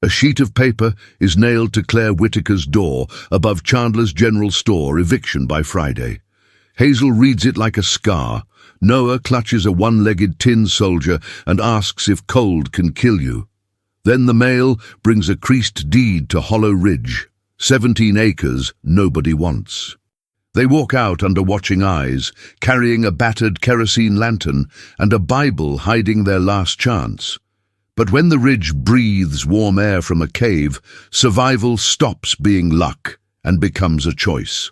A sheet of paper is nailed to Claire Whitaker's door above Chandler's General Store, eviction by Friday. Hazel reads it like a scar. Noah clutches a one-legged tin soldier and asks if cold can kill you. Then the mail brings a creased deed to Hollow Ridge. 17 acres nobody wants. They walk out under watching eyes, carrying a battered kerosene lantern and a Bible hiding their last chance. But when the ridge breathes warm air from a cave, survival stops being luck and becomes a choice.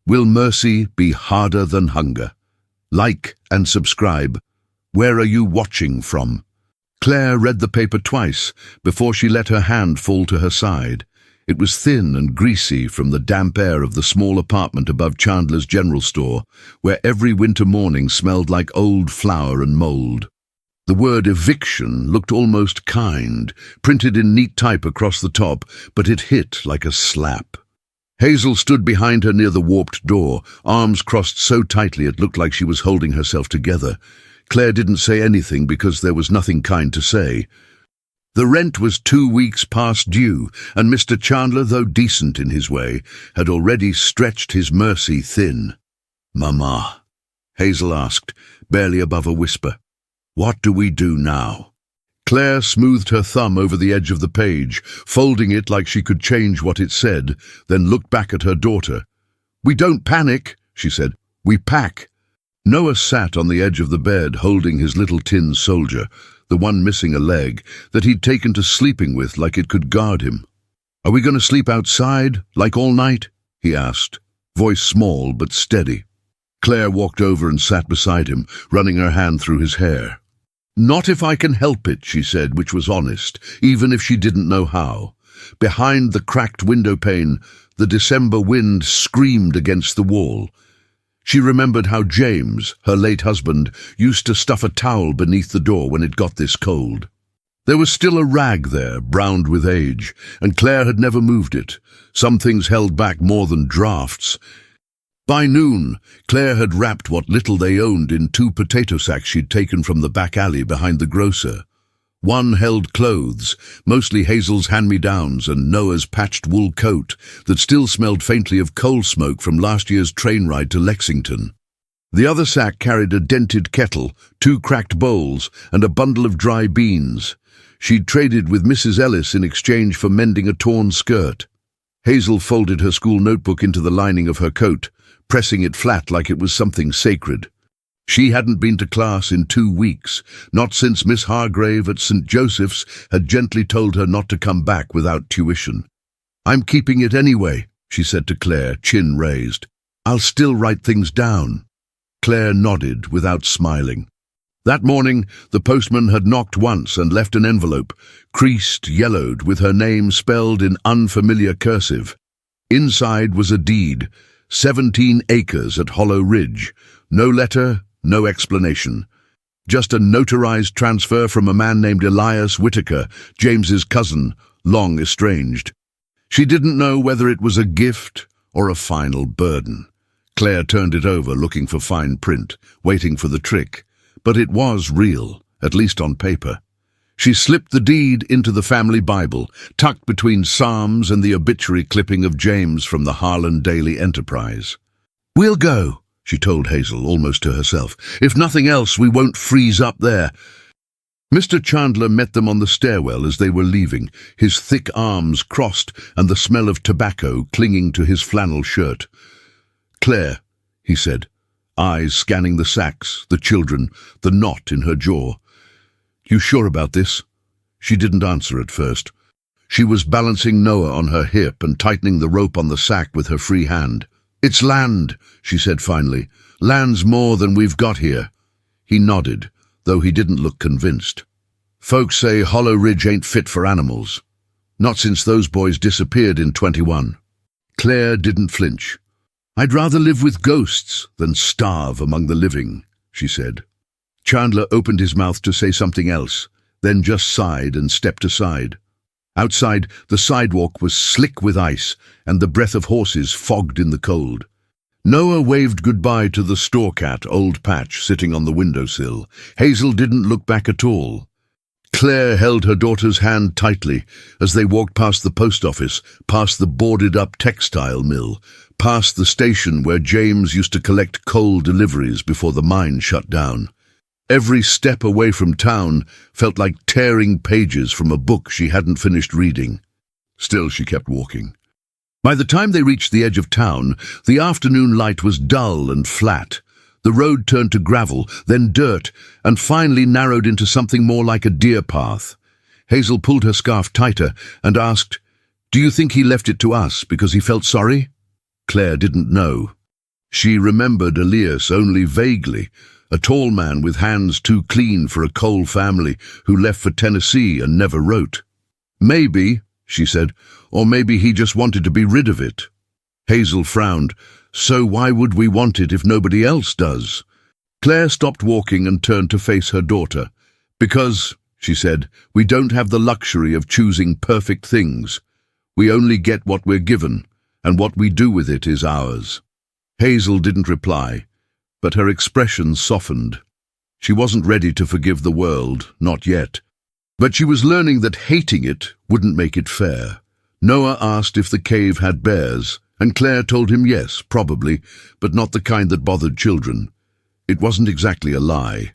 Will mercy be harder than hunger? Like and subscribe. Where are you watching from? Claire read the paper twice before she let her hand fall to her side. It was thin and greasy from the damp air of the small apartment above Chandler's General Store, where every winter morning smelled like old flour and mold. The word eviction looked almost kind, printed in neat type across the top, but it hit like a slap. Hazel stood behind her near the warped door, arms crossed so tightly it looked like she was holding herself together. Claire didn't say anything because there was nothing kind to say. The rent was 2 weeks past due, and Mr. Chandler, though decent in his way, had already stretched his mercy thin. "Mama," Hazel asked, barely above a whisper, "what do we do now?" Claire smoothed her thumb over the edge of the page, folding it like she could change what it said, then looked back at her daughter. "We don't panic," she said. "We pack." Noah sat on the edge of the bed, holding his little tin soldier, the one missing a leg, that he'd taken to sleeping with like it could guard him. "Are we going to sleep outside, like all night?" he asked, voice small but steady. Claire walked over and sat beside him, running her hand through his hair. "Not if I can help it," she said, which was honest, even if she didn't know how. Behind the cracked window pane, the December wind screamed against the wall. She remembered how James, her late husband, used to stuff a towel beneath the door when it got this cold. There was still a rag there, browned with age, and Claire had never moved it. Some things held back more than drafts. By noon, Claire had wrapped what little they owned in 2 potato sacks she'd taken from the back alley behind the grocer. One held clothes, mostly Hazel's hand-me-downs and Noah's patched wool coat that still smelled faintly of coal smoke from last year's train ride to Lexington. The other sack carried a dented kettle, 2 cracked bowls, and a bundle of dry beans. She'd traded with Mrs. Ellis in exchange for mending a torn skirt. Hazel folded her school notebook into the lining of her coat, pressing it flat like it was something sacred. She hadn't been to class in 2 weeks, not since Miss Hargrave at St. Joseph's had gently told her not to come back without tuition. "I'm keeping it anyway," she said to Claire, chin raised. "I'll still write things down." Claire nodded without smiling. That morning, the postman had knocked once and left an envelope, creased, yellowed, with her name spelled in unfamiliar cursive. Inside was a deed, 17 acres at Hollow Ridge. No letter, no explanation. Just a notarized transfer from a man named Elias Whitaker, James's cousin, long estranged. She didn't know whether it was a gift or a final burden. Claire turned it over, looking for fine print, waiting for the trick. But it was real, at least on paper. She slipped the deed into the family Bible, tucked between Psalms and the obituary clipping of James from the Harlan Daily Enterprise. "We'll go," she told Hazel, almost to herself. "If nothing else, we won't freeze up there." Mr. Chandler met them on the stairwell as they were leaving, his thick arms crossed and the smell of tobacco clinging to his flannel shirt. "Claire," he said, eyes scanning the sacks, the children, the knot in her jaw. "You sure about this?" She didn't answer at first. She was balancing Noah on her hip and tightening the rope on the sack with her free hand. "It's land," she said finally. "Land's more than we've got here." He nodded, though he didn't look convinced. "Folks say Hollow Ridge ain't fit for animals. Not since those boys disappeared in 21. Claire didn't flinch. "I'd rather live with ghosts than starve among the living," she said. Chandler opened his mouth to say something else, then just sighed and stepped aside. Outside, the sidewalk was slick with ice, and the breath of horses fogged in the cold. Noah waved goodbye to the store cat, Old Patch, sitting on the windowsill. Hazel didn't look back at all. Claire held her daughter's hand tightly as they walked past the post office, past the boarded-up textile mill, past the station where James used to collect coal deliveries before the mine shut down. Every step away from town felt like tearing pages from a book she hadn't finished reading. Still, she kept walking. By the time they reached the edge of town, the afternoon light was dull and flat. The road turned to gravel, then dirt, and finally narrowed into something more like a deer path. Hazel pulled her scarf tighter and asked, "Do you think he left it to us because he felt sorry?" Claire didn't know. She remembered Elias only vaguely, a tall man with hands too clean for a coal family who left for Tennessee and never wrote. "Maybe," she said, "or maybe he just wanted to be rid of it." Hazel frowned. "So why would we want it if nobody else does?" Claire stopped walking and turned to face her daughter. "Because," she said, "we don't have the luxury of choosing perfect things. We only get what we're given, and what we do with it is ours." Hazel didn't reply, but her expression softened. She wasn't ready to forgive the world, not yet. But she was learning that hating it wouldn't make it fair. Noah asked if the cave had bears, and Claire told him yes, probably, but not the kind that bothered children. It wasn't exactly a lie.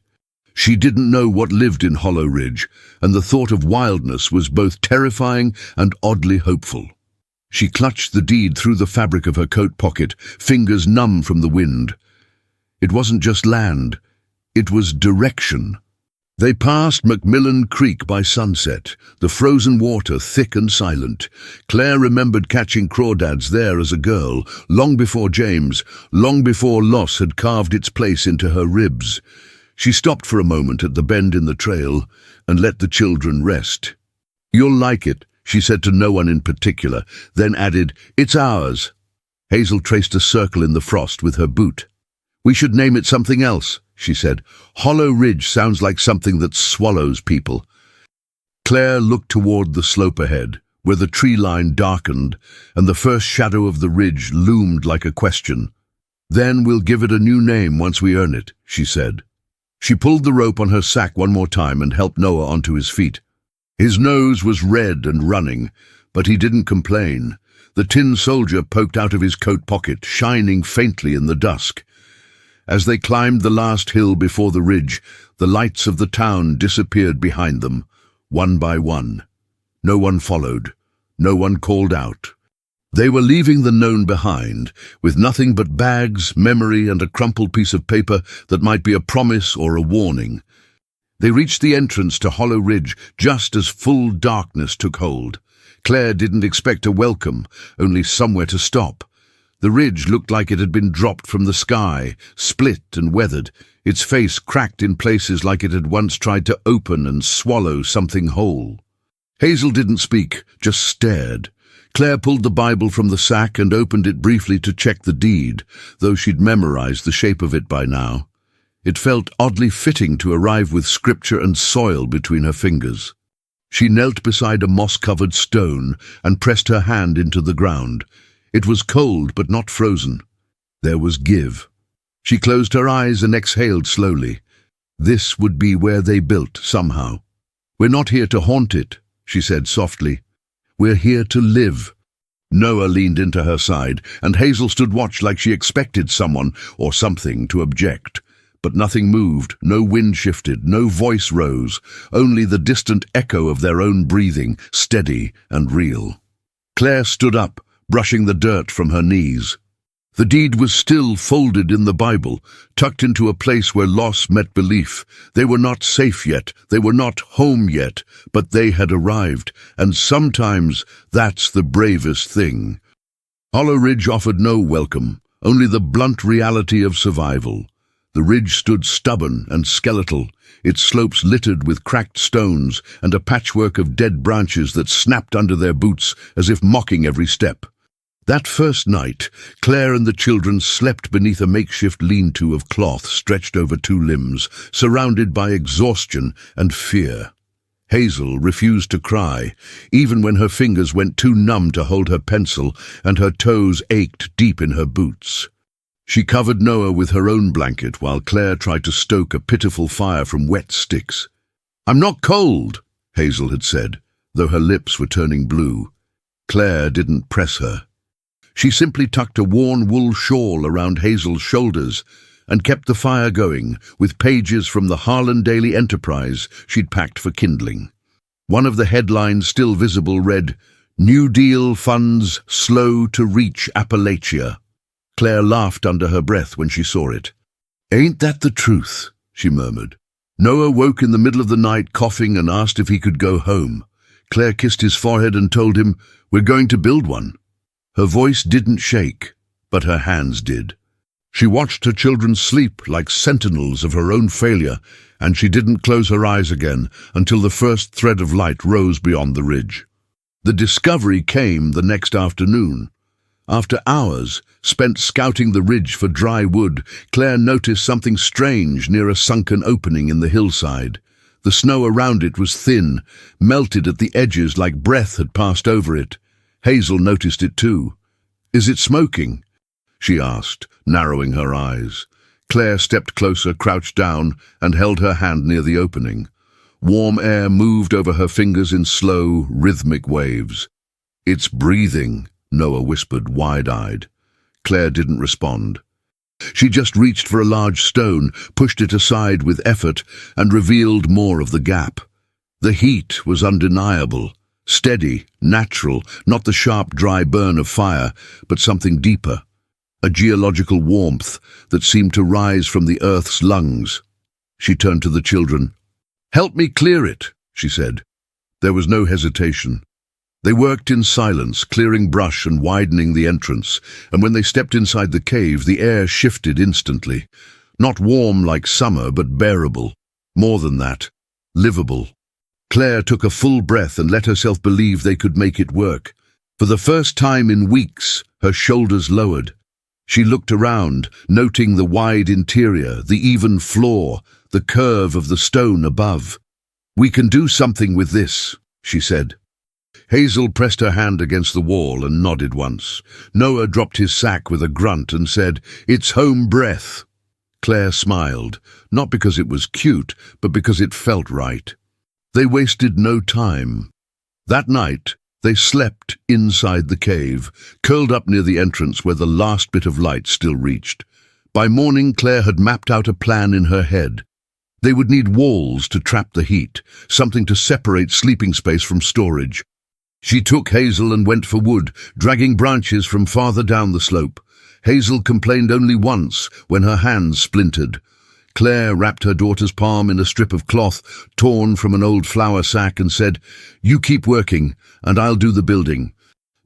She didn't know what lived in Hollow Ridge, and the thought of wildness was both terrifying and oddly hopeful. She clutched the deed through the fabric of her coat pocket, fingers numb from the wind. It wasn't just land, it was direction. They passed Macmillan Creek by sunset, the frozen water thick and silent. Claire remembered catching crawdads there as a girl, long before James, long before loss had carved its place into her ribs. She stopped for a moment at the bend in the trail and let the children rest. "You'll like it," she said to no one in particular, then added, "It's ours." Hazel traced a circle in the frost with her boot. "We should name it something else," she said. "Hollow Ridge sounds like something that swallows people." Claire looked toward the slope ahead, where the tree line darkened and the first shadow of the ridge loomed like a question. "Then we'll give it a new name once we earn it," she said. She pulled the rope on her sack one more time and helped Noah onto his feet. His nose was red and running, but he didn't complain. The tin soldier poked out of his coat pocket, shining faintly in the dusk. As they climbed the last hill before the ridge, the lights of the town disappeared behind them, one by one. No one followed. No one called out. They were leaving the known behind, with nothing but bags, memory, and a crumpled piece of paper that might be a promise or a warning. They reached the entrance to Hollow Ridge just as full darkness took hold. Claire didn't expect a welcome, only somewhere to stop. The ridge looked like it had been dropped from the sky, split and weathered, its face cracked in places like it had once tried to open and swallow something whole. Hazel didn't speak, just stared. Claire pulled the Bible from the sack and opened it briefly to check the deed, though she'd memorized the shape of it by now. It felt oddly fitting to arrive with scripture and soil between her fingers. She knelt beside a moss-covered stone and pressed her hand into the ground. It was cold but not frozen. There was give. She closed her eyes and exhaled slowly. This would be where they built, somehow. "We're not here to haunt it," she said softly. "We're here to live." Noah leaned into her side, and Hazel stood watch like she expected someone or something to object. But nothing moved, no wind shifted, no voice rose, only the distant echo of their own breathing, steady and real. Claire stood up, brushing the dirt from her knees. The deed was still folded in the Bible, tucked into a place where loss met belief. They were not safe yet, they were not home yet, but they had arrived, and sometimes that's the bravest thing. Hollow Ridge offered no welcome, only the blunt reality of survival. The ridge stood stubborn and skeletal, its slopes littered with cracked stones and a patchwork of dead branches that snapped under their boots as if mocking every step. That first night, Claire and the children slept beneath a makeshift lean-to of cloth stretched over two limbs, surrounded by exhaustion and fear. Hazel refused to cry, even when her fingers went too numb to hold her pencil and her toes ached deep in her boots. She covered Noah with her own blanket while Claire tried to stoke a pitiful fire from wet sticks. "I'm not cold," Hazel had said, though her lips were turning blue. Claire didn't press her. She simply tucked a worn wool shawl around Hazel's shoulders and kept the fire going with pages from the Harlan Daily Enterprise she'd packed for kindling. One of the headlines still visible read, "New Deal funds slow to reach Appalachia." Claire laughed under her breath when she saw it. "Ain't that the truth?" she murmured. Noah woke in the middle of the night coughing and asked if he could go home. Claire kissed his forehead and told him, "We're going to build one." Her voice didn't shake, but her hands did. She watched her children sleep like sentinels of her own failure, and she didn't close her eyes again until the first thread of light rose beyond the ridge. The discovery came the next afternoon. After hours spent scouting the ridge for dry wood, Claire noticed something strange near a sunken opening in the hillside. The snow around it was thin, melted at the edges like breath had passed over it. Hazel noticed it too. "Is it smoking?" she asked, narrowing her eyes. Claire stepped closer, crouched down, and held her hand near the opening. Warm air moved over her fingers in slow, rhythmic waves. "It's breathing," Noah whispered, wide-eyed. Claire didn't respond. She just reached for a large stone, pushed it aside with effort, and revealed more of the gap. The heat was undeniable, steady, natural, not the sharp, dry burn of fire, but something deeper. A geological warmth that seemed to rise from the earth's lungs. She turned to the children. "Help me clear it," she said. There was no hesitation. They worked in silence, clearing brush and widening the entrance, and when they stepped inside the cave, the air shifted instantly. Not warm like summer, but bearable. More than that, livable. Claire took a full breath and let herself believe they could make it work. For the first time in weeks, her shoulders lowered. She looked around, noting the wide interior, the even floor, the curve of the stone above. "We can do something with this," she said. Hazel pressed her hand against the wall and nodded once. Noah dropped his sack with a grunt and said, "It's home breath." Claire smiled, not because it was cute, but because it felt right. They wasted no time. That night, they slept inside the cave, curled up near the entrance where the last bit of light still reached. By morning, Claire had mapped out a plan in her head. They would need walls to trap the heat, something to separate sleeping space from storage. She took Hazel and went for wood, dragging branches from farther down the slope. Hazel complained only once, when her hands splintered. Claire wrapped her daughter's palm in a strip of cloth torn from an old flour sack and said, "You keep working, and I'll do the building."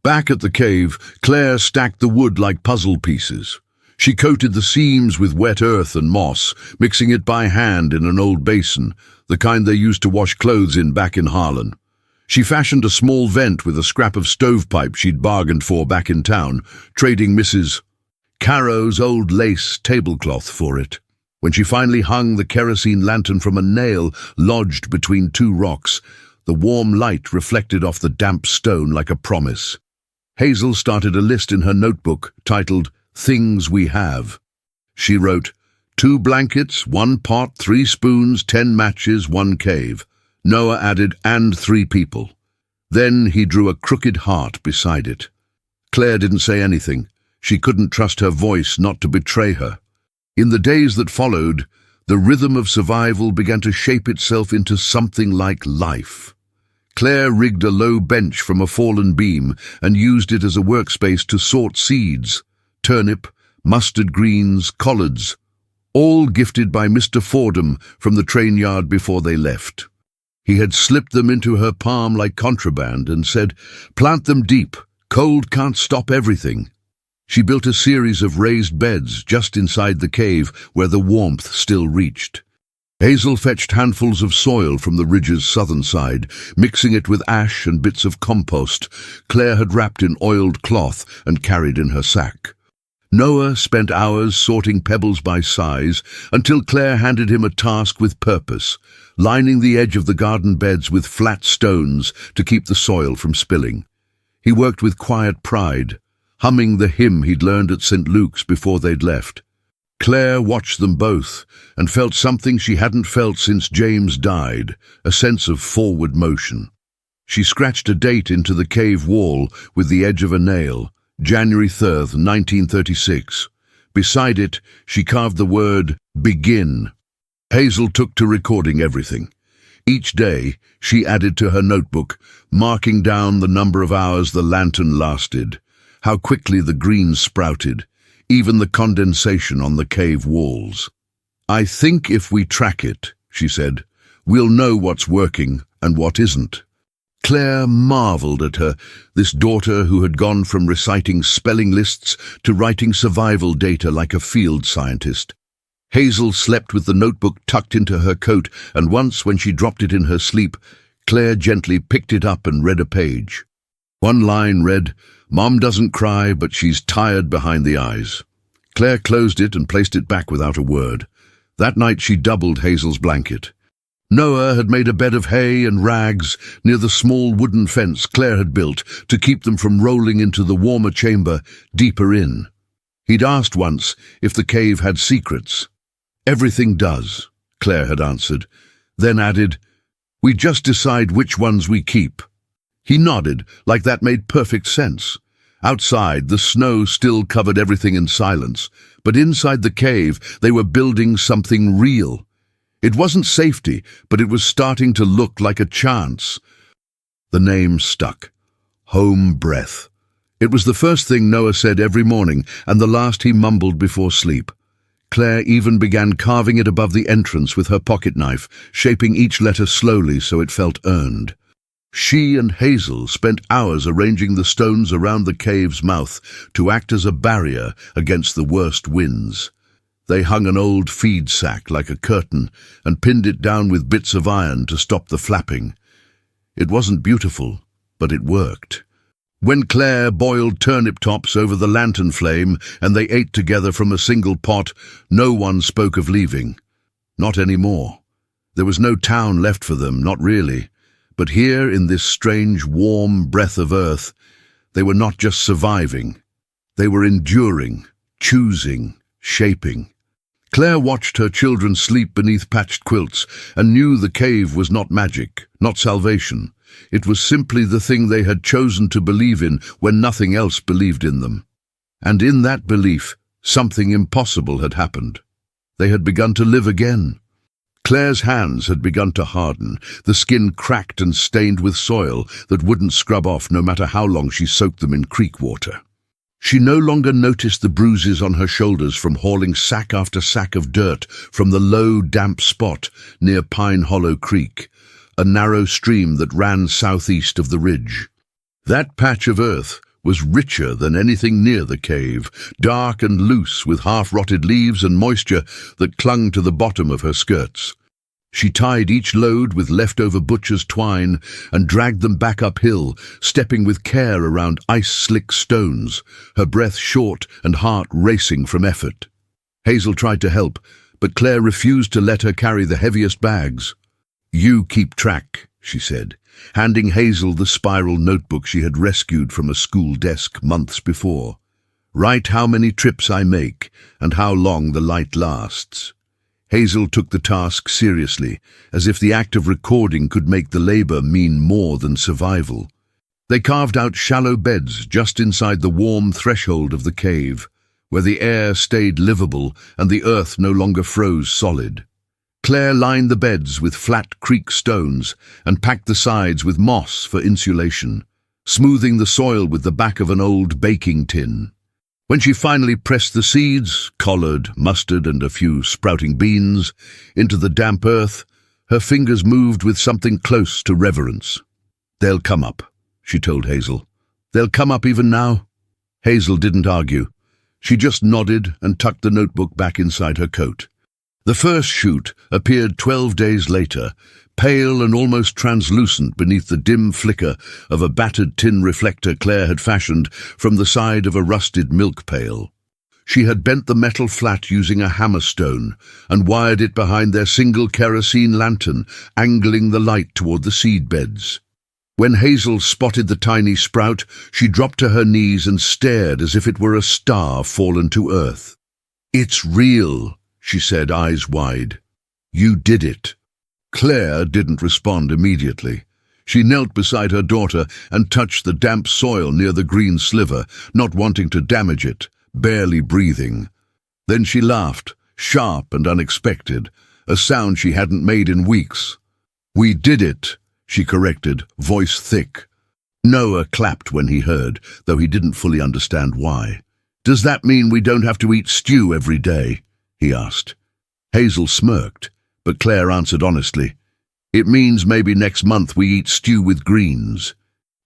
Back at the cave, Claire stacked the wood like puzzle pieces. She coated the seams with wet earth and moss, mixing it by hand in an old basin, the kind they used to wash clothes in back in Harlan. She fashioned a small vent with a scrap of stovepipe she'd bargained for back in town, trading Mrs. Caro's old lace tablecloth for it. When she finally hung the kerosene lantern from a nail lodged between two rocks, the warm light reflected off the damp stone like a promise. Hazel started a list in her notebook titled "Things We Have." She wrote, 2 blankets, 1 pot, 3 spoons, 10 matches, 1 cave. Noah added, and 3 people. Then he drew a crooked heart beside it. Claire didn't say anything. She couldn't trust her voice not to betray her. In the days that followed, the rhythm of survival began to shape itself into something like life. Claire rigged a low bench from a fallen beam and used it as a workspace to sort seeds, turnip, mustard greens, collards, all gifted by Mr. Fordham from the train yard before they left. He had slipped them into her palm like contraband and said, "Plant them deep. Cold can't stop everything." She built a series of raised beds just inside the cave where the warmth still reached. Hazel fetched handfuls of soil from the ridge's southern side, mixing it with ash and bits of compost Claire had wrapped in oiled cloth and carried in her sack. Noah spent hours sorting pebbles by size until Claire handed him a task with purpose, lining the edge of the garden beds with flat stones to keep the soil from spilling. He worked with quiet pride, humming the hymn he'd learned at St. Luke's before they'd left. Claire watched them both and felt something she hadn't felt since James died, a sense of forward motion. She scratched a date into the cave wall with the edge of a nail, January 3rd, 1936. Beside it, she carved the word begin. Hazel took to recording everything. Each day, she added to her notebook, marking down the number of hours the lantern lasted, how quickly the green sprouted, even the condensation on the cave walls. "I think if we track it," she said, "we'll know what's working and what isn't." Claire marveled at her, this daughter who had gone from reciting spelling lists to writing survival data like a field scientist. Hazel slept with the notebook tucked into her coat, and once, when she dropped it in her sleep, Claire gently picked it up and read a page. One line read, "Mom doesn't cry, but she's tired behind the eyes." Claire closed it and placed it back without a word. That night she doubled Hazel's blanket. Noah had made a bed of hay and rags near the small wooden fence Claire had built to keep them from rolling into the warmer chamber deeper in. He'd asked once if the cave had secrets. "Everything does," Claire had answered, then added, "We just decide which ones we keep." He nodded, like that made perfect sense. Outside, the snow still covered everything in silence, but inside the cave they were building something real. It wasn't safety, but it was starting to look like a chance. The name stuck. Home breath. It was the first thing Noah said every morning, and the last he mumbled before sleep. Claire even began carving it above the entrance with her pocket knife, shaping each letter slowly so it felt earned. She and Hazel spent hours arranging the stones around the cave's mouth to act as a barrier against the worst winds. They hung an old feed sack like a curtain and pinned it down with bits of iron to stop the flapping. It wasn't beautiful, but it worked. When Claire boiled turnip tops over the lantern flame and they ate together from a single pot, no one spoke of leaving. Not anymore. There was no town left for them, not really. But here, in this strange, warm breath of earth, they were not just surviving. They were enduring, choosing, shaping. Claire watched her children sleep beneath patched quilts and knew the cave was not magic, not salvation. It was simply the thing they had chosen to believe in when nothing else believed in them. And in that belief, something impossible had happened. They had begun to live again. Claire's hands had begun to harden, the skin cracked and stained with soil that wouldn't scrub off no matter how long she soaked them in creek water. She no longer noticed the bruises on her shoulders from hauling sack after sack of dirt from the low, damp spot near Pine Hollow Creek, a narrow stream that ran southeast of the ridge. That patch of earth was richer than anything near the cave, dark and loose with half-rotted leaves and moisture that clung to the bottom of her skirts. She tied each load with leftover butcher's twine and dragged them back uphill, stepping with care around ice-slick stones, her breath short and heart racing from effort. Hazel tried to help, but Claire refused to let her carry the heaviest bags. "You keep track," she said, handing Hazel the spiral notebook she had rescued from a school desk months before. "Write how many trips I make and how long the light lasts." Hazel took the task seriously, as if the act of recording could make the labor mean more than survival. They carved out shallow beds just inside the warm threshold of the cave, where the air stayed livable and the earth no longer froze solid. Claire lined the beds with flat creek stones and packed the sides with moss for insulation, smoothing the soil with the back of an old baking tin. When she finally pressed the seeds, collard, mustard, and a few sprouting beans, into the damp earth, her fingers moved with something close to reverence. "They'll come up," she told Hazel. "They'll come up even now." Hazel didn't argue. She just nodded and tucked the notebook back inside her coat. The first shoot appeared 12 days later, pale and almost translucent beneath the dim flicker of a battered tin reflector Claire had fashioned from the side of a rusted milk pail. She had bent the metal flat using a hammerstone and wired it behind their single kerosene lantern, angling the light toward the seed beds. When Hazel spotted the tiny sprout, she dropped to her knees and stared as if it were a star fallen to earth. "It's real," she said, eyes wide. "You did it." Claire didn't respond immediately. She knelt beside her daughter and touched the damp soil near the green sliver, not wanting to damage it, barely breathing. Then she laughed, sharp and unexpected, a sound she hadn't made in weeks. "We did it," she corrected, voice thick. Noah clapped when he heard, though he didn't fully understand why. "Does that mean we don't have to eat stew every day?" he asked. Hazel smirked, but Claire answered honestly, "It means maybe next month we eat stew with greens."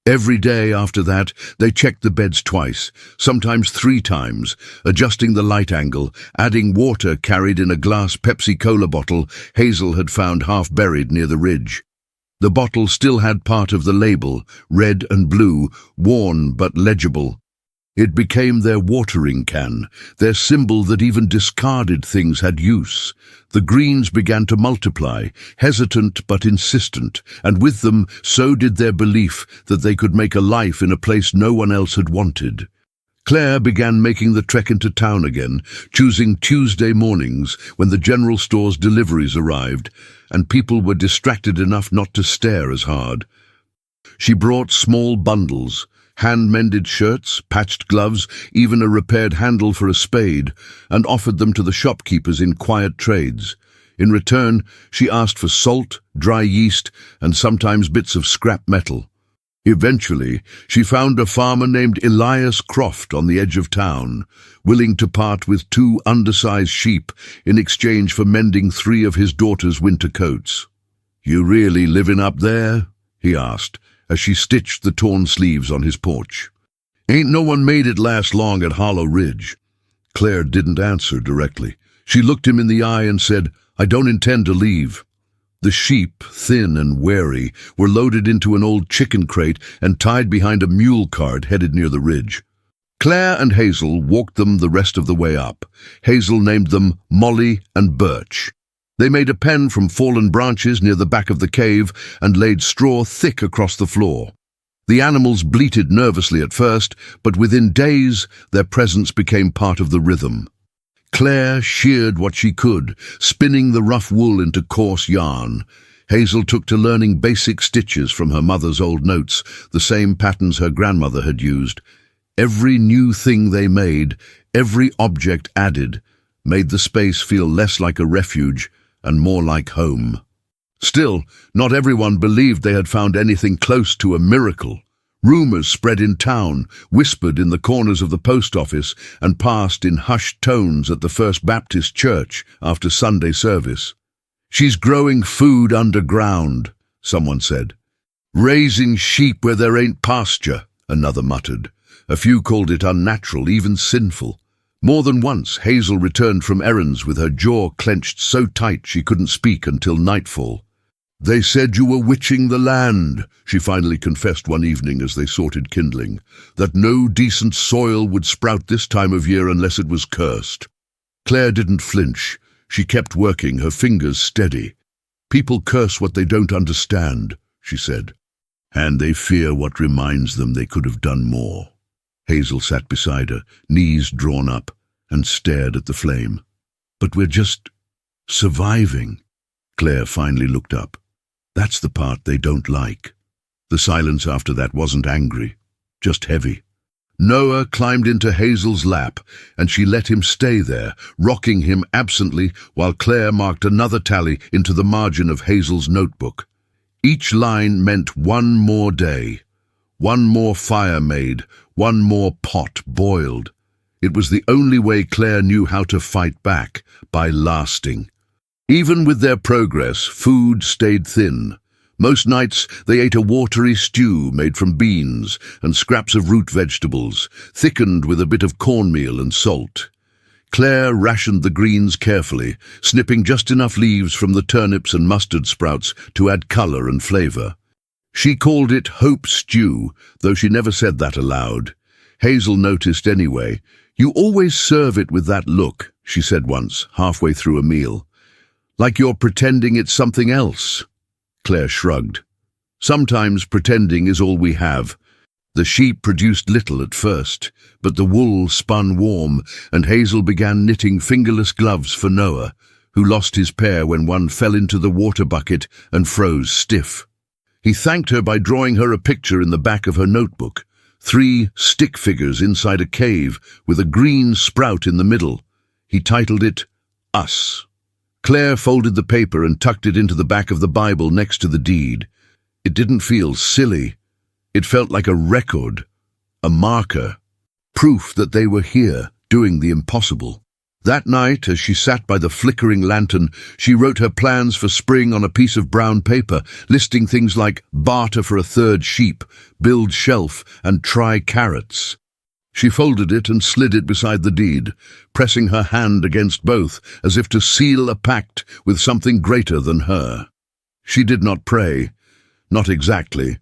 Every day after that, they checked the beds twice, sometimes 3 times, adjusting the light angle, adding water carried in a glass Pepsi-Cola bottle Hazel had found half buried near the ridge. The bottle still had part of the label, red and blue, worn but legible. It became their watering can, their symbol that even discarded things had use. The greens began to multiply, hesitant but insistent, and with them so did their belief that they could make a life in a place no one else had wanted. Claire began making the trek into town again, choosing Tuesday mornings when the general store's deliveries arrived, and people were distracted enough not to stare as hard. She brought small bundles, hand-mended shirts, patched gloves, even a repaired handle for a spade, and offered them to the shopkeepers in quiet trades. In return, she asked for salt, dry yeast, and sometimes bits of scrap metal. Eventually, she found a farmer named Elias Croft on the edge of town, willing to part with 2 undersized sheep in exchange for mending 3 of his daughter's winter coats. "You really living up there?" he asked, as she stitched the torn sleeves on his porch. "Ain't no one made it last long at Hollow Ridge." Claire didn't answer directly. She looked him in the eye and said, "I don't intend to leave." The sheep, thin and wary, were loaded into an old chicken crate and tied behind a mule cart headed near the ridge. Claire and Hazel walked them the rest of the way up. Hazel named them Molly and Birch. They made a pen from fallen branches near the back of the cave and laid straw thick across the floor. The animals bleated nervously at first, but within days their presence became part of the rhythm. Claire sheared what she could, spinning the rough wool into coarse yarn. Hazel took to learning basic stitches from her mother's old notes, the same patterns her grandmother had used. Every new thing they made, every object added, made the space feel less like a refuge and more like home. Still, not everyone believed they had found anything close to a miracle. Rumors spread in town, whispered in the corners of the post office, and passed in hushed tones at the First Baptist Church after Sunday service. "She's growing food underground," someone said. "Raising sheep where there ain't pasture," another muttered. A few called it unnatural, even sinful. More than once, Hazel returned from errands with her jaw clenched so tight she couldn't speak until nightfall. "They said you were witching the land," she finally confessed one evening as they sorted kindling, "that no decent soil would sprout this time of year unless it was cursed." Claire didn't flinch. She kept working, her fingers steady. "People curse what they don't understand," she said, "and they fear what reminds them they could have done more." Hazel sat beside her, knees drawn up, and stared at the flame. "But we're just surviving." Claire finally looked up. "That's the part they don't like." The silence after that wasn't angry, just heavy. Noah climbed into Hazel's lap, and she let him stay there, rocking him absently while Claire marked another tally into the margin of Hazel's notebook. Each line meant one more day, one more fire made, one more pot boiled. It was the only way Claire knew how to fight back, by lasting. Even with their progress, food stayed thin. Most nights they ate a watery stew made from beans and scraps of root vegetables, thickened with a bit of cornmeal and salt. Claire rationed the greens carefully, snipping just enough leaves from the turnips and mustard sprouts to add colour and flavour. She called it hope stew, though she never said that aloud. Hazel noticed anyway. "You always serve it with that look," she said once, halfway through a meal. "Like you're pretending it's something else." Claire shrugged. "Sometimes pretending is all we have. The sheep produced little at first, but the wool spun warm, and Hazel began knitting fingerless gloves for Noah, who lost his pair when one fell into the water bucket and froze stiff. He thanked her by drawing her a picture in the back of her notebook, 3 stick figures inside a cave with a green sprout in the middle. He titled it, Us. Claire folded the paper and tucked it into the back of the Bible next to the deed. It didn't feel silly. It felt like a record, a marker, proof that they were here, doing the impossible. That night, as she sat by the flickering lantern, she wrote her plans for spring on a piece of brown paper, listing things like barter for a 3rd sheep, build shelf, and try carrots. She folded it and slid it beside the deed, pressing her hand against both, as if to seal a pact with something greater than her. She did not pray, not exactly,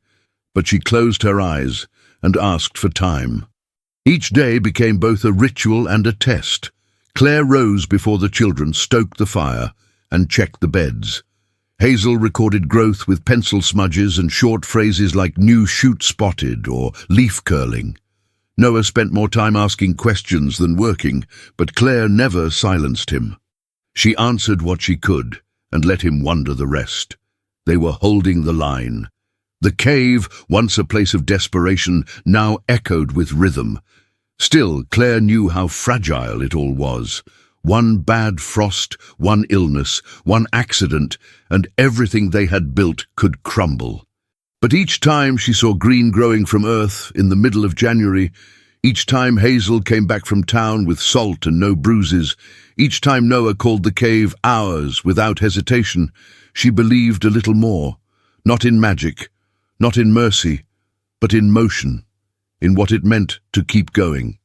but she closed her eyes and asked for time. Each day became both a ritual and a test. Claire rose before the children stoked the fire and checked the beds. Hazel recorded growth with pencil smudges and short phrases like new shoot spotted or leaf curling. Noah spent more time asking questions than working, but Claire never silenced him. She answered what she could and let him wonder the rest. They were holding the line. The cave, once a place of desperation, now echoed with rhythm. Still, Claire knew how fragile it all was. One bad frost, one illness, one accident, and everything they had built could crumble. But each time she saw green growing from earth in the middle of January, each time Hazel came back from town with salt and no bruises, each time Noah called the cave ours without hesitation, she believed a little more, not in magic, not in mercy, but in motion, in what it meant to keep going.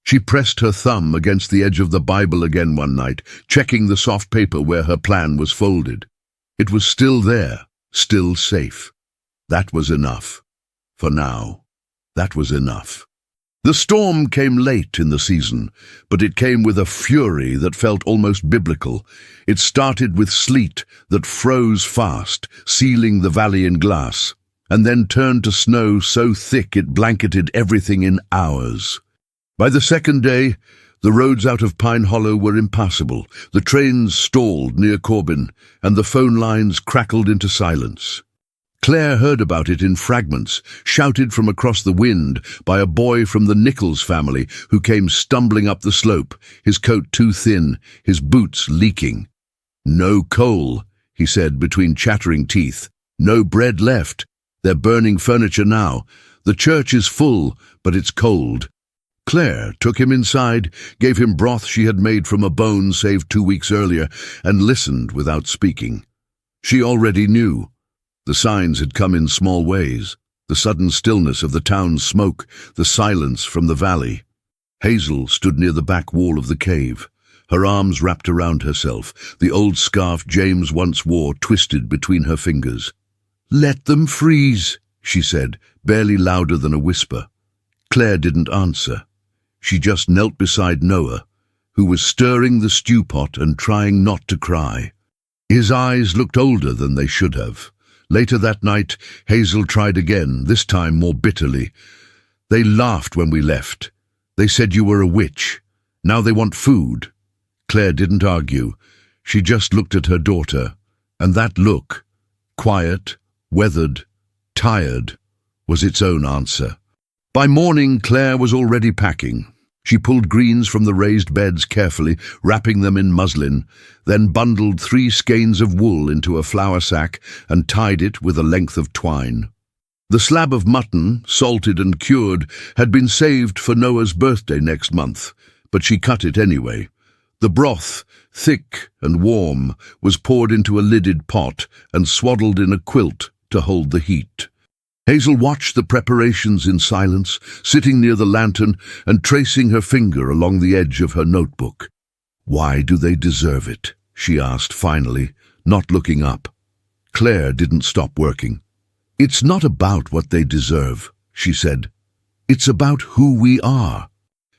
She pressed her thumb against the edge of the Bible again one night, checking the soft paper where her plan was folded. It was still there, still safe. That was enough. For now, that was enough. The storm came late in the season, but it came with a fury that felt almost biblical. It started with sleet that froze fast, sealing the valley in glass, and then turned to snow so thick it blanketed everything in hours. By the 2nd day, the roads out of Pine Hollow were impassable, the trains stalled near Corbin, and the phone lines crackled into silence. Claire heard about it in fragments, shouted from across the wind by a boy from the Nichols family who came stumbling up the slope, his coat too thin, his boots leaking. "No coal," he said between chattering teeth. "No bread left. They're burning furniture now. The church is full, but it's cold." Claire took him inside, gave him broth she had made from a bone saved 2 weeks earlier, and listened without speaking. She already knew. The signs had come in small ways, the sudden stillness of the town's smoke, the silence from the valley. Hazel stood near the back wall of the cave, her arms wrapped around herself, the old scarf James once wore twisted between her fingers. "Let them freeze," she said, barely louder than a whisper. Claire didn't answer. She just knelt beside Noah, who was stirring the stew pot and trying not to cry. His eyes looked older than they should have. Later that night, Hazel tried again, this time more bitterly. "They laughed when we left. They said you were a witch. Now they want food." Claire didn't argue. She just looked at her daughter, and that look, quiet, weathered, tired, was its own answer. By morning, Claire was already packing. She pulled greens from the raised beds carefully, wrapping them in muslin, then bundled 3 skeins of wool into a flour sack and tied it with a length of twine. The slab of mutton, salted and cured, had been saved for Noah's birthday next month, but she cut it anyway. The broth, thick and warm, was poured into a lidded pot and swaddled in a quilt to hold the heat. Hazel watched the preparations in silence, sitting near the lantern and tracing her finger along the edge of her notebook. "Why do they deserve it?" she asked finally, not looking up. Claire didn't stop working. "It's not about what they deserve," she said. "It's about who we are."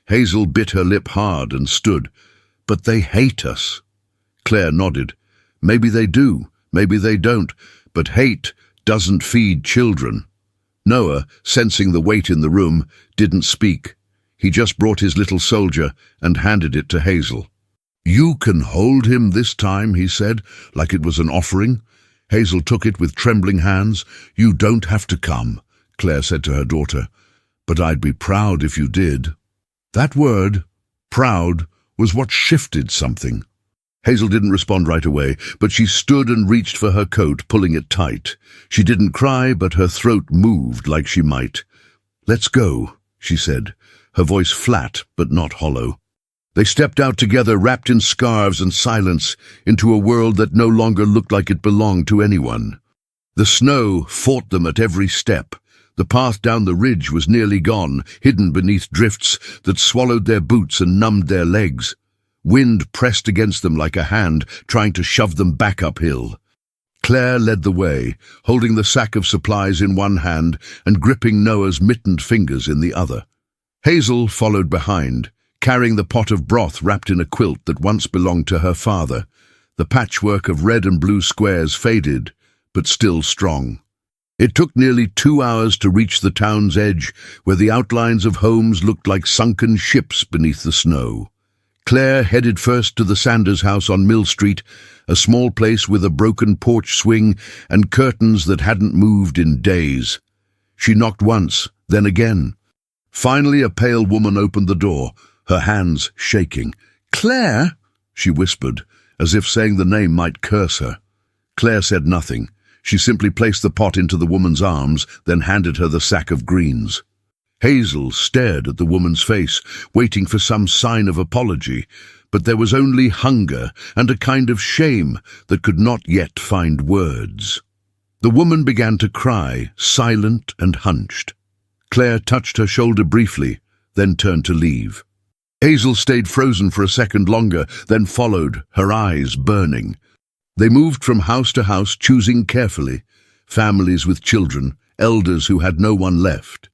Hazel bit her lip hard and stood. "But they hate us." Claire nodded. "Maybe they do, maybe they don't, but hate doesn't feed children." Noah, sensing the weight in the room, didn't speak. He just brought his little soldier and handed it to Hazel. "You can hold him this time," he said, like it was an offering. Hazel took it with trembling hands. "You don't have to come," Claire said to her daughter, "but I'd be proud if you did." That word, proud, was what shifted something. Hazel didn't respond right away, but she stood and reached for her coat, pulling it tight. She didn't cry, but her throat moved like she might. "Let's go," she said, her voice flat but not hollow. They stepped out together, wrapped in scarves and silence, into a world that no longer looked like it belonged to anyone. The snow fought them at every step. The path down the ridge was nearly gone, hidden beneath drifts that swallowed their boots and numbed their legs. Wind pressed against them like a hand, trying to shove them back uphill. Claire led the way, holding the sack of supplies in one hand and gripping Noah's mittened fingers in the other. Hazel followed behind, carrying the pot of broth wrapped in a quilt that once belonged to her father. The patchwork of red and blue squares faded, but still strong. It took nearly 2 hours to reach the town's edge, where the outlines of homes looked like sunken ships beneath the snow. Claire headed first to the Sanders house on Mill Street, a small place with a broken porch swing and curtains that hadn't moved in days. She knocked once, then again. Finally, a pale woman opened the door, her hands shaking. "Claire," she whispered, as if saying the name might curse her. Claire said nothing. She simply placed the pot into the woman's arms, then handed her the sack of greens. Hazel stared at the woman's face, waiting for some sign of apology, but there was only hunger and a kind of shame that could not yet find words. The woman began to cry, silent and hunched. Claire touched her shoulder briefly, then turned to leave. Hazel stayed frozen for a second longer, then followed, her eyes burning. They moved from house to house, choosing carefully. Families with children, elders who had no one left.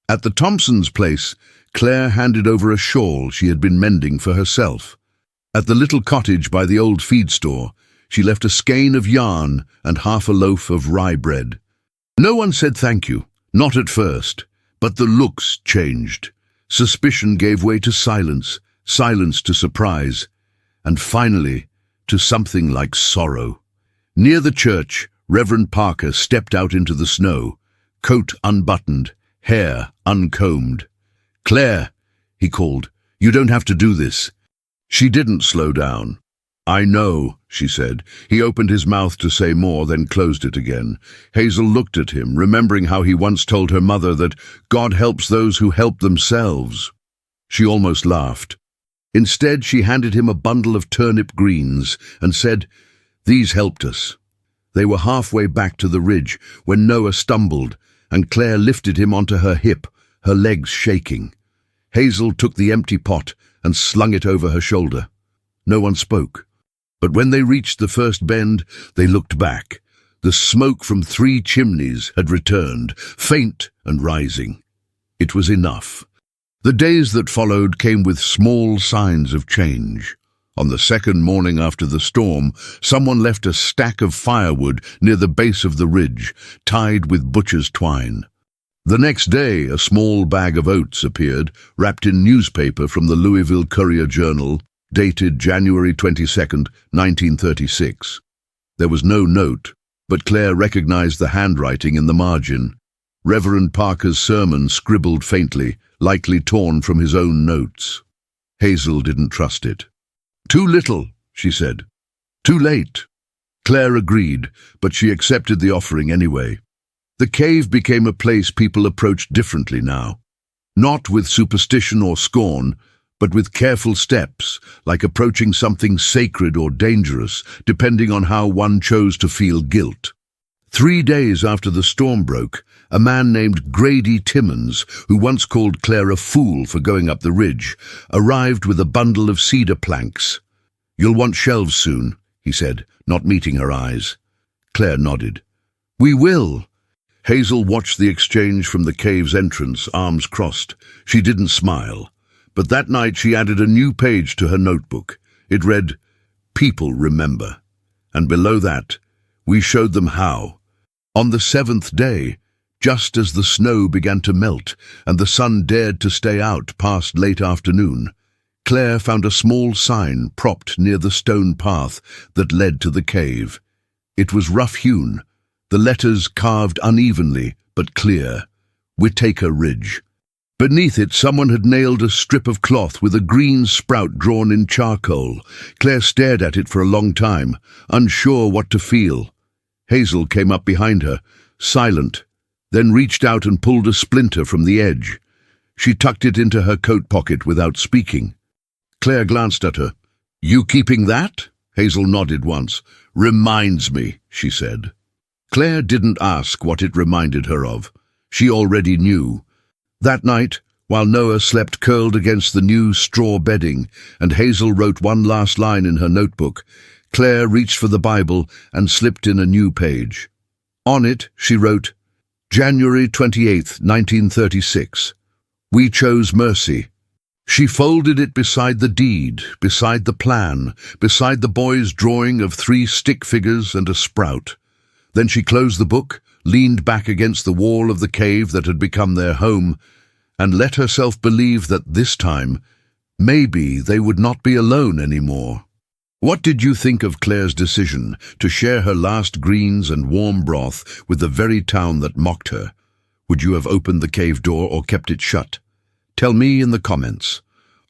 At the Thompsons' place, Claire handed over a shawl she had been mending for herself. At the little cottage by the old feed store, she left a skein of yarn and half a loaf of rye bread. No one said thank you, not at first, but the looks changed. Suspicion gave way to silence, silence to surprise, and finally to something like sorrow. Near the church, Reverend Parker stepped out into the snow, coat unbuttoned, hair uncombed. "Claire," he called, "you don't have to do this." She didn't slow down. "I know," she said. He opened his mouth to say more, then closed it again. Hazel looked at him, remembering how he once told her mother that God helps those who help themselves. She almost laughed. Instead, she handed him a bundle of turnip greens and said, "These helped us." They were halfway back to the ridge when Noah stumbled, and Claire lifted him onto her hip, her legs shaking. Hazel took the empty pot and slung it over her shoulder. No one spoke. But when they reached the first bend, they looked back. The smoke from 3 chimneys had returned, faint and rising. It was enough. The days that followed came with small signs of change. On the second morning after the storm, someone left a stack of firewood near the base of the ridge, tied with butcher's twine. The next day, a small bag of oats appeared, wrapped in newspaper from the Louisville Courier-Journal, dated January 22, 1936. There was no note, but Claire recognized the handwriting in the margin. Reverend Parker's sermon scribbled faintly, likely torn from his own notes. Hazel didn't trust it. "Too little," she said. "Too late." Claire agreed, but she accepted the offering anyway. The cave became a place people approached differently now. Not with superstition or scorn, but with careful steps, like approaching something sacred or dangerous, depending on how one chose to feel guilt. 3 days after the storm broke, a man named Grady Timmons, who once called Claire a fool for going up the ridge, arrived with a bundle of cedar planks. "You'll want shelves soon," he said, not meeting her eyes. Claire nodded. "We will." Hazel watched the exchange from the cave's entrance, arms crossed. She didn't smile. But that night she added a new page to her notebook. It read, "People remember." And below that, "We showed them how." On the 7th day, Just as the snow began to melt and the sun dared to stay out past late afternoon, Claire found a small sign propped near the stone path that led to the cave. It was rough-hewn, the letters carved unevenly but clear, Whitaker Ridge. Beneath it, someone had nailed a strip of cloth with a green sprout drawn in charcoal. Claire stared at it for a long time, unsure what to feel. Hazel came up behind her, silent, then reached out and pulled a splinter from the edge. She tucked it into her coat pocket without speaking. Claire glanced at her. "You keeping that?" Hazel nodded once. "Reminds me," she said. Claire didn't ask what it reminded her of. She already knew. That night, while Noah slept curled against the new straw bedding and Hazel wrote one last line in her notebook, Claire reached for the Bible and slipped in a new page. On it, she wrote, January 28th, 1936. We chose mercy. She folded it beside the deed, beside the plan, beside the boy's drawing of 3 stick figures and a sprout. Then she closed the book, leaned back against the wall of the cave that had become their home, and let herself believe that this time, maybe they would not be alone anymore. What did you think of Claire's decision to share her last greens and warm broth with the very town that mocked her? Would you have opened the cave door or kept it shut? Tell me in the comments.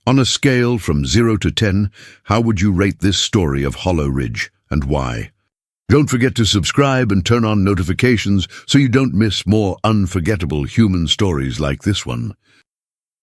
On a scale from 0 to 10, how would you rate this story of Hollow Ridge, and why? Don't forget to subscribe and turn on notifications so you don't miss more unforgettable human stories like this one.